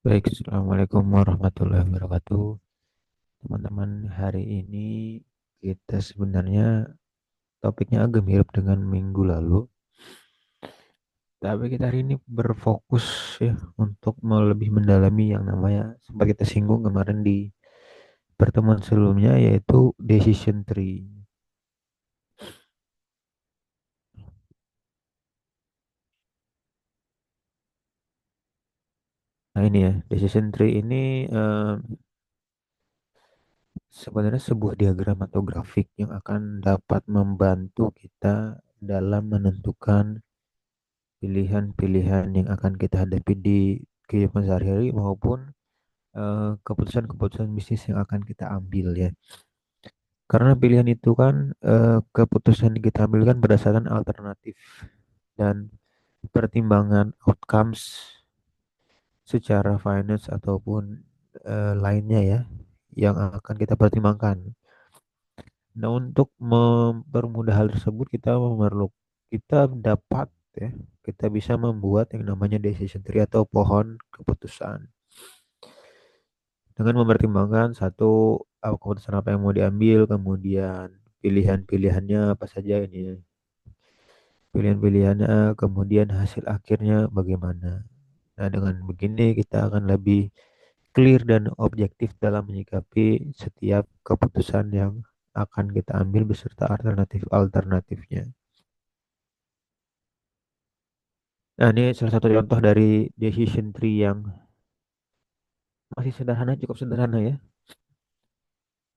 Baik, Assalamualaikum warahmatullahi wabarakatuh. Teman-teman, hari ini kita sebenarnya topiknya agak mirip dengan minggu lalu, tapi kita hari ini berfokus ya untuk mau lebih mendalami yang namanya sempat kita singgung kemarin di pertemuan sebelumnya yaitu decision tree. Nah ini ya, decision tree ini eh, sebenarnya sebuah diagram atau grafik yang akan dapat membantu kita dalam menentukan pilihan-pilihan yang akan kita hadapi di kehidupan sehari-hari maupun keputusan-keputusan bisnis yang akan kita ambil ya. Karena pilihan itu kan keputusan yang kita ambil kan berdasarkan alternatif dan pertimbangan outcomes secara finance ataupun lainnya ya yang akan kita pertimbangkan. Nah, untuk mempermudah hal tersebut kita dapat ya kita bisa membuat yang namanya decision tree atau pohon keputusan dengan mempertimbangkan satu keputusan apa yang mau diambil, kemudian pilihan-pilihannya apa saja ini, pilihan-pilihannya, kemudian hasil akhirnya bagaimana. Nah, dengan begini kita akan lebih clear dan objektif dalam menyikapi setiap keputusan yang akan kita ambil beserta alternatif-alternatifnya. Nah, ini salah satu contoh dari decision tree yang masih sederhana, cukup sederhana ya.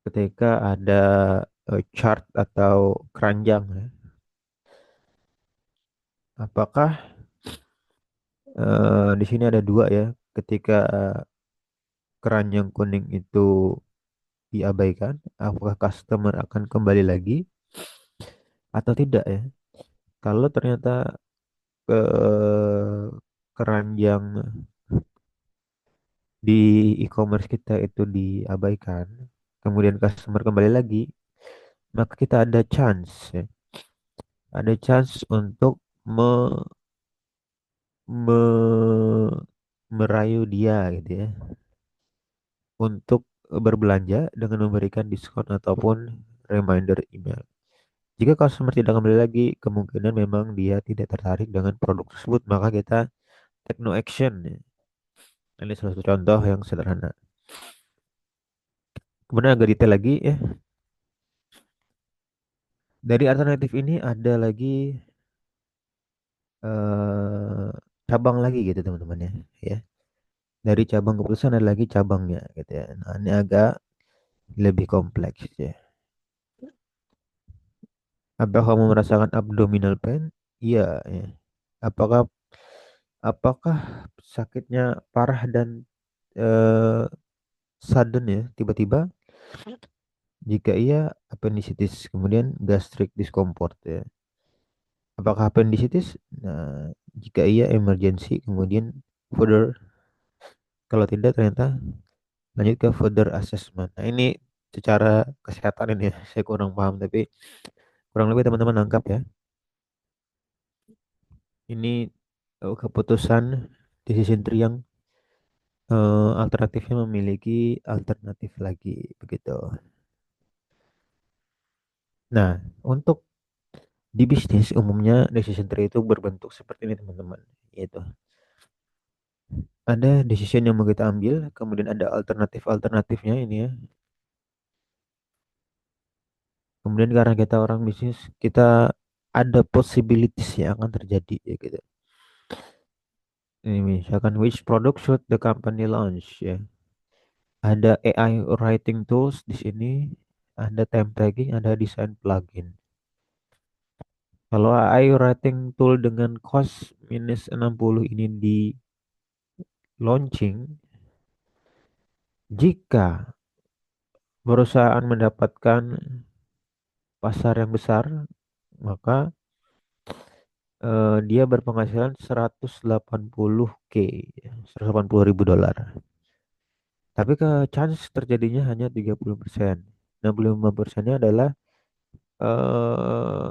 Ketika ada chart atau keranjang ya. Apakah di sini ada dua ya. Ketika keranjang kuning itu diabaikan, apakah customer akan kembali lagi atau tidak ya? Kalau ternyata keranjang di e-commerce kita itu diabaikan, kemudian customer kembali lagi, maka kita ada chance ya. Ada chance untuk me- merayu dia gitu ya untuk berbelanja dengan memberikan diskon ataupun reminder email. Jika customer tidak kembali lagi, kemungkinan memang dia tidak tertarik dengan produk tersebut, maka kita take no action ya. Ini salah satu contoh yang sederhana. Kemudian agak detail lagi ya. Dari alternatif ini ada lagi eh, cabang lagi gitu teman-teman ya. Ya. Dari cabang keputusan ada lagi cabangnya gitu ya. Nah, ini agak lebih kompleks ya. Apakah kamu merasakan abdominal pain? Iya, ya. Apakah apakah sakitnya parah dan eh, sudden ya, tiba-tiba? Jika iya, appendicitis, kemudian gastric discomfort ya. Apakah appendicitis? Nah, jika iya, emergency, kemudian further. Kalau tidak, ternyata lanjut ke further assessment. Nah, ini secara kesehatan ini ya, saya kurang paham, tapi kurang lebih teman-teman nangkap ya. Ini keputusan decision tree yang alternatifnya memiliki alternatif lagi begitu. Nah, untuk di bisnis umumnya decision tree itu berbentuk seperti ini teman-teman. Yaitu ada decision yang mau kita ambil, kemudian ada alternatif-alternatifnya ini ya. Kemudian karena kita orang bisnis, kita ada possibilities yang akan terjadi ya gitu. Ini misalkan which product should the company launch ya. Ada AI writing tools di sini, ada time tagging, ada design plugin. Kalau AI writing tool dengan cost minus 60 ini di launching, jika perusahaan mendapatkan pasar yang besar, maka dia berpenghasilan 180K, 180 ribu dolar. Tapi ke chance terjadinya hanya 30%. 65%-nya adalah eh,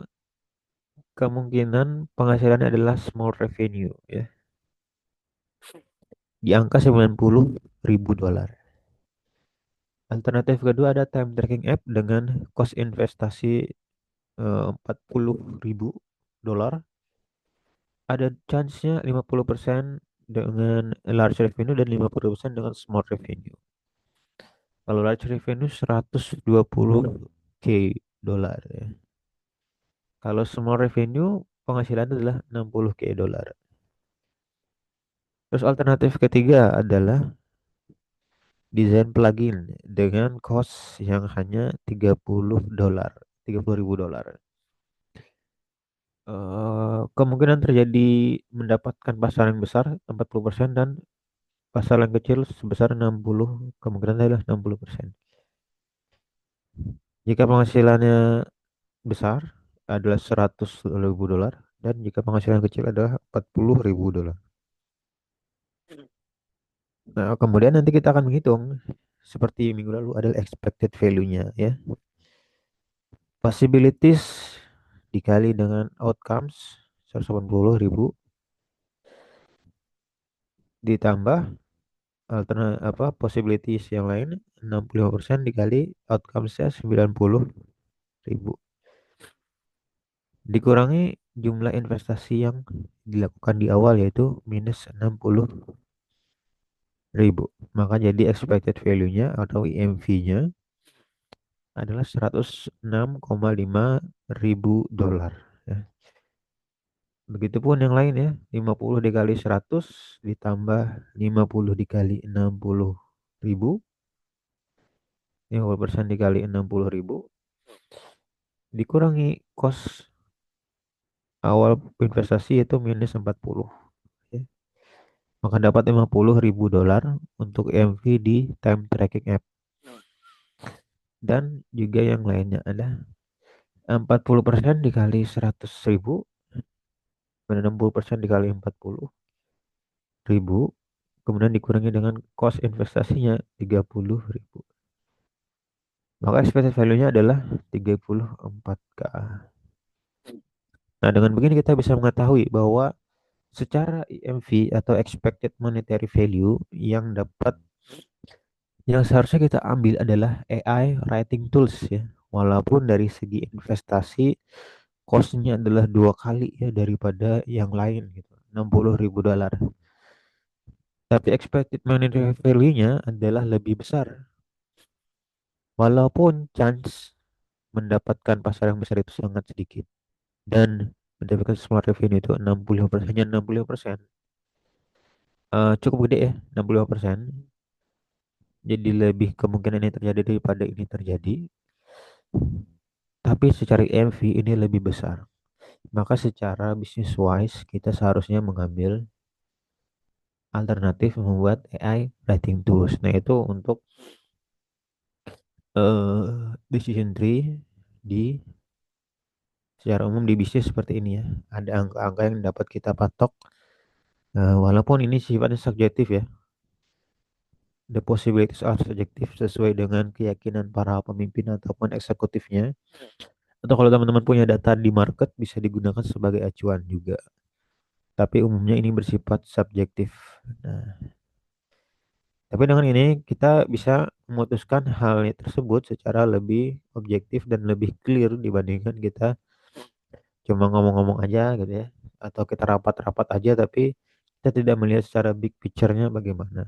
kemungkinan penghasilannya adalah small revenue ya. di angka 90.000 dolar. Alternatif kedua ada time tracking app dengan cost investasi 40.000 dolar. Ada chance-nya 50% dengan large revenue dan 50% dengan small revenue. Kalau large revenue 120k dolar ya. Kalau small revenue penghasilan adalah 60k dolar. Terus alternatif ketiga adalah desain plugin dengan cost yang hanya 30 dolar, 30.000 dolar. Kemungkinan terjadi mendapatkan pasar yang besar 40% dan pasar yang kecil sebesar 60, kemungkinan adalah 60%. Jika penghasilannya besar adalah 100.000 dolar dan jika penghasilan kecil adalah 40.000 dolar. Nah, kemudian nanti kita akan menghitung seperti minggu lalu adalah expected value-nya ya. Possibilities dikali dengan outcomes 180.000 ditambah possibilities yang lain 65% dikali outcomes-nya 90.000 dikurangi jumlah investasi yang dilakukan di awal yaitu minus 60.000. Maka jadi expected value-nya atau EMV-nya adalah 106,5 ribu dolar. Ya. Begitupun yang lain ya, 50 dikali 100 ditambah 50 dikali 60.000, 50% dikali 60.000, dikurangi cost awal investasi itu minus 40. Ya. Maka dapat 50.000 dolar untuk EMV di time tracking app. Dan juga yang lainnya ada 40% dikali 100.000, 60% dikali 40.000, kemudian dikurangi dengan cost investasinya 30.000. Maka expected value-nya adalah 34k. Nah, dengan begini kita bisa mengetahui bahwa secara EMV atau expected monetary value yang seharusnya kita ambil adalah AI writing tools ya. Walaupun dari segi investasi cost-nya adalah 2 kali ya daripada yang lain gitu. 60.000 dolar. Tapi expected monetary value-nya adalah lebih besar. Walaupun chance mendapatkan pasar yang besar itu sangat sedikit. Dan mendapatkan smart revenue itu 65%, hanya 65%. Cukup gede ya, 65%. Jadi lebih kemungkinan ini terjadi daripada ini terjadi. Tapi secara EMV ini lebih besar. Maka secara business wise kita seharusnya mengambil alternatif membuat AI writing tools. Nah, itu untuk decision tree di secara umum di bisnis seperti ini ya. Ada angka-angka yang dapat kita patok. Walaupun ini sifatnya subjektif ya. The possibilities are subjektif sesuai dengan keyakinan para pemimpin ataupun eksekutifnya. Atau kalau teman-teman punya data di market bisa digunakan sebagai acuan juga. Tapi umumnya ini bersifat subjektif. Nah, tapi dengan ini kita bisa memutuskan hal tersebut secara lebih objektif dan lebih clear dibandingkan kita cuma ngomong-ngomong aja gitu ya. Atau kita rapat-rapat aja tapi kita tidak melihat secara big picture-nya bagaimana.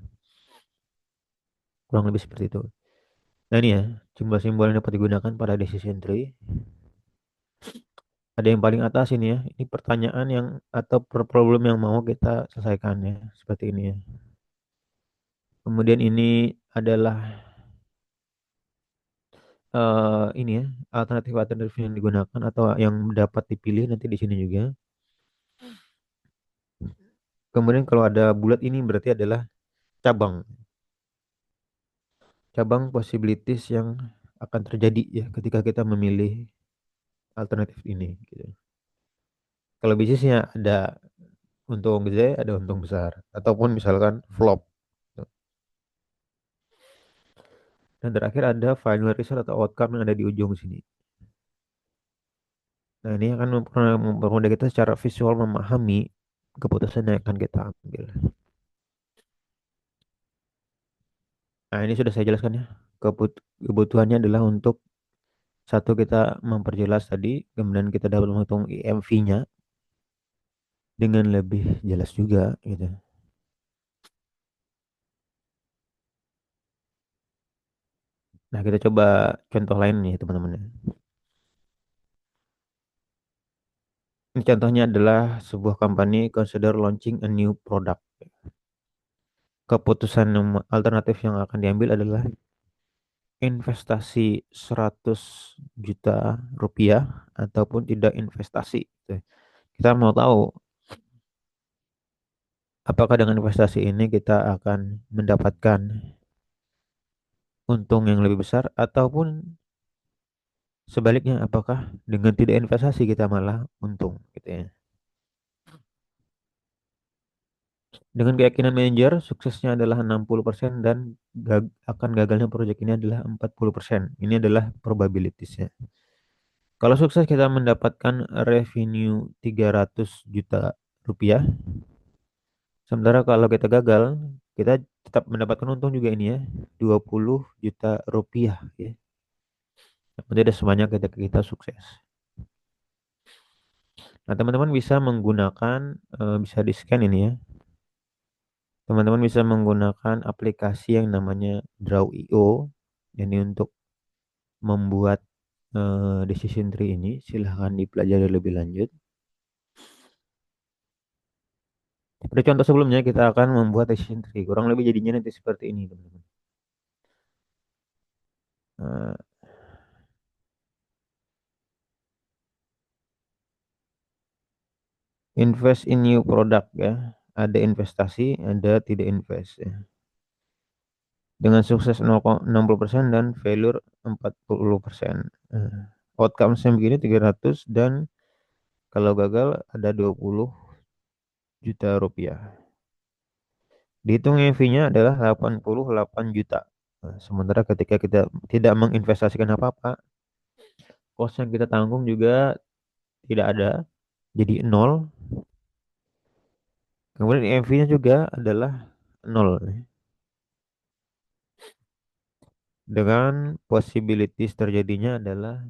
Kurang lebih seperti itu. Nah ini ya, jumlah simbol yang dapat digunakan pada decision tree. Ada yang paling atas ini ya. Ini pertanyaan yang atau problem yang mau kita selesaikan ya. Seperti ini ya. Kemudian ini adalah ini ya, alternatif-alternatif yang digunakan atau yang dapat dipilih nanti di sini juga. Kemudian kalau ada bulat ini berarti adalah cabang. Cabang possibilities yang akan terjadi ya ketika kita memilih alternatif ini gitu. Kalau bisnisnya ada untung gede, ada untung besar ataupun misalkan flop. Dan terakhir ada final result atau outcome yang ada di ujung sini. Nah, ini akan mempermudah kita secara visual memahami keputusan yang akan kita ambil. Nah, ini sudah saya jelaskan ya. Kebutuhannya adalah untuk satu kita memperjelas tadi, kemudian kita dapat menghitung IMV-nya dengan lebih jelas juga gitu. Nah, kita coba contoh lain nih teman-teman ya. Ini contohnya adalah sebuah company consider launching a new product. Keputusan alternatif yang akan diambil adalah investasi 100 juta rupiah ataupun tidak investasi, gitu. Kita mau tahu apakah dengan investasi ini kita akan mendapatkan untung yang lebih besar ataupun sebaliknya, apakah dengan tidak investasi kita malah untung gitu ya. Dengan keyakinan manajer, suksesnya adalah 60% dan akan gagalnya proyek ini adalah 40%. Ini adalah probabilitiesnya. Kalau sukses kita mendapatkan revenue 300 juta rupiah. Sementara kalau kita gagal, kita tetap mendapatkan untung juga ini ya, 20 juta rupiah ya. Yang penting ada semuanya ketika kita sukses. Nah, teman-teman bisa menggunakan, bisa di-scan ini ya. Teman-teman bisa menggunakan aplikasi yang namanya Draw.io. Ini untuk membuat decision tree ini. Silahkan dipelajari lebih lanjut. Pada contoh sebelumnya kita akan membuat decision tree. Kurang lebih jadinya nanti seperti ini, teman-teman. Nah, invest in new product ya. Ada investasi, ada tidak invest ya. Dengan sukses 0,60% dan failure 40%. Outcome begini 300 dan kalau gagal ada 20 juta rupiah. Dihitung EV-nya adalah 88 juta. Nah, sementara ketika kita tidak menginvestasikan apa-apa, cost yang kita tanggung juga tidak ada, jadi nol. Kemudian EV-nya juga adalah nol. Dengan possibilities terjadinya adalah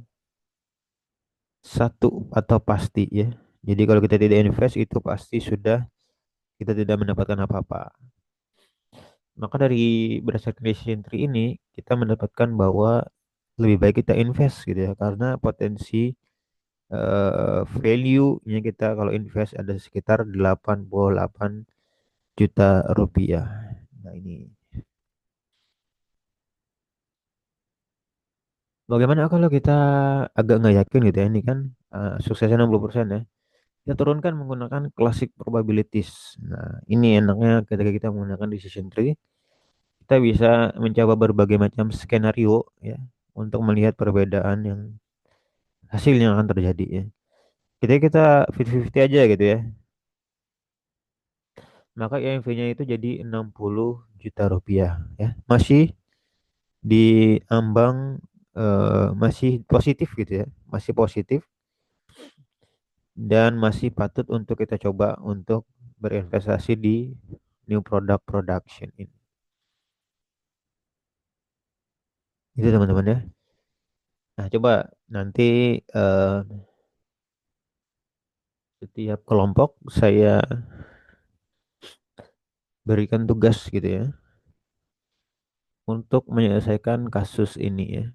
satu atau pasti ya. Jadi kalau kita tidak invest itu pasti sudah kita tidak mendapatkan apa-apa. Maka dari berdasarkan decision tree ini kita mendapatkan bahwa lebih baik kita invest gitu ya, karena potensi value-nya kita kalau invest ada sekitar 88 juta rupiah. Nah, ini bagaimana kalau kita agak nggak yakin gitu ya, ini kan suksesnya 60% ya. Kita turunkan menggunakan classic probabilities. Nah, ini enaknya ketika kita menggunakan decision tree, kita bisa mencoba berbagai macam skenario ya untuk melihat perbedaan yang hasil yang akan terjadi ya. Kita 50-50 aja gitu ya. Maka IMV-nya itu jadi 60 juta rupiah ya. Masih di ambang masih positif gitu ya. Masih positif dan masih patut untuk kita coba untuk berinvestasi di new product production ini. Itu teman-teman ya. Nah, coba nanti eh, setiap kelompok saya berikan tugas gitu ya untuk menyelesaikan kasus ini ya.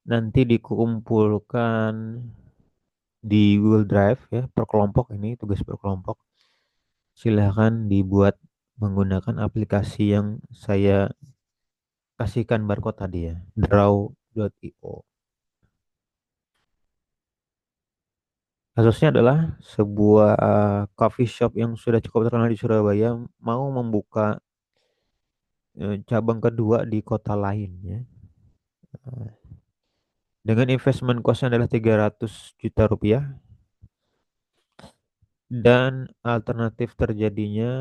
Nanti dikumpulkan di Google Drive ya per kelompok, ini tugas per kelompok. Silahkan dibuat menggunakan aplikasi yang saya kasihkan barcode tadi ya, draw.io. Kasusnya adalah sebuah coffee shop yang sudah cukup terkenal di Surabaya mau membuka cabang kedua di kota lain ya. Dengan investment costnya adalah 300 juta rupiah dan alternatifnya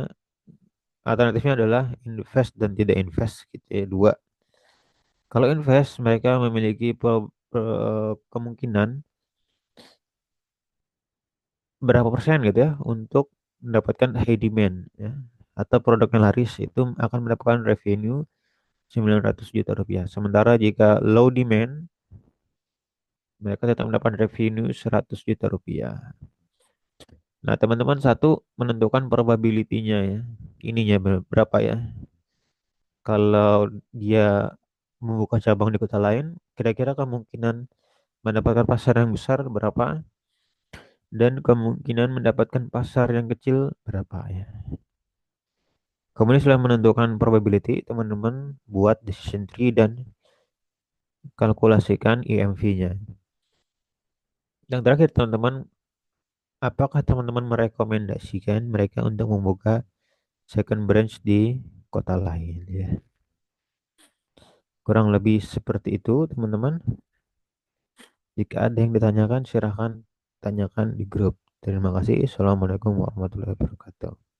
adalah invest dan tidak invest gitu ya, dua. Kalau invest mereka memiliki kemungkinan berapa persen gitu ya untuk mendapatkan high demand ya. atau produknya laris itu akan mendapatkan revenue 900 juta rupiah. Sementara jika low demand, mereka tetap mendapat revenue 100 juta rupiah. Nah, teman-teman satu menentukan probability-nya ya. Ininya berapa ya? Kalau dia membuka cabang di kota lain, kira-kira kemungkinan mendapatkan pasar yang besar berapa dan kemungkinan mendapatkan pasar yang kecil berapa ya. Kemudian setelah menentukan probability, teman-teman buat decision tree dan kalkulasikan EMV-nya. Yang terakhir, teman-teman, apakah teman-teman merekomendasikan mereka untuk membuka second branch di kota lain ya? Kurang lebih seperti itu, teman-teman. Jika ada yang ditanyakan, silahkan tanyakan di grup. Terima kasih. Assalamualaikum warahmatullahi wabarakatuh.